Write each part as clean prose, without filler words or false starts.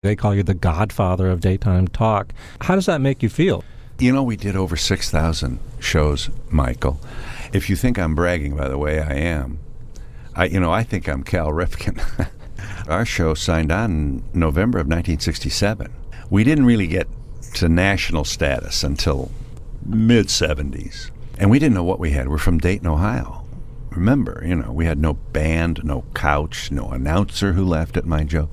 They call you the godfather of daytime talk. How does that make you feel? You know, we did over 6,000 shows, Michael. If you think I'm bragging, by the way, I am. I think I'm Cal Ripken. Our show signed on in November of 1967. We didn't really get to national status until mid-'70s. And we didn't know what we had. We're from Dayton, Ohio. Remember, we had no band, no couch, no announcer who laughed at my joke.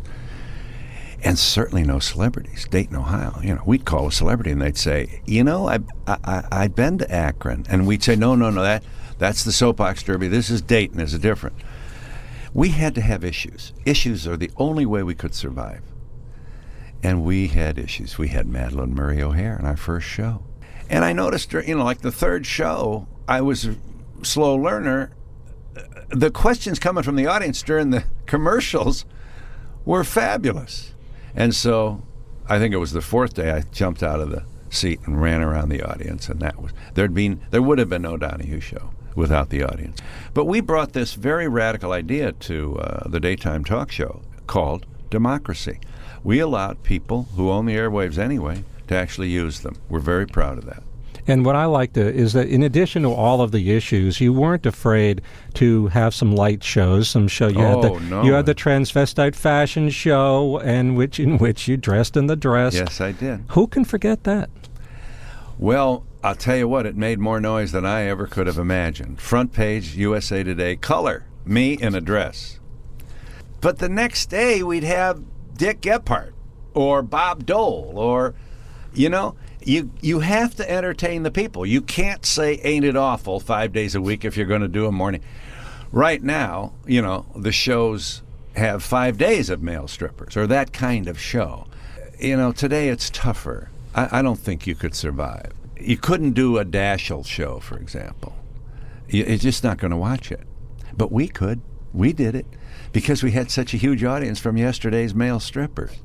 And certainly no celebrities. Dayton, Ohio. We'd call a celebrity and they'd say, I've been to Akron. And we'd say, no, that's the soapbox derby. This is Dayton. It's different. We had to have issues. Issues are the only way we could survive. And we had issues. We had Madeline Murray O'Hare in our first show. And I noticed, like the third show, I was a slow learner. The questions coming from the audience during the commercials were fabulous. And so I think it was the fourth day I jumped out of the seat and ran around the audience, and there would have been no Donahue show without the audience. But we brought this very radical idea to the daytime talk show called democracy. We allowed people who own the airwaves anyway to actually use them. We're very proud of that. And what I liked is that in addition to all of the issues, you weren't afraid to have some light shows. You had the transvestite fashion show, in which you dressed in the dress. Yes, I did. Who can forget that? Well, I'll tell you what, it made more noise than I ever could have imagined. Front page, USA Today, color, me in a dress. But the next day we'd have Dick Gephardt or Bob Dole or, You have to entertain the people. You can't say, ain't it awful, 5 days a week if you're going to do a morning. Right now, the shows have 5 days of male strippers or that kind of show. Today it's tougher. I don't think you could survive. You couldn't do a Dashiell show, for example. You're just not going to watch it. But we could. We did it because we had such a huge audience from yesterday's male strippers.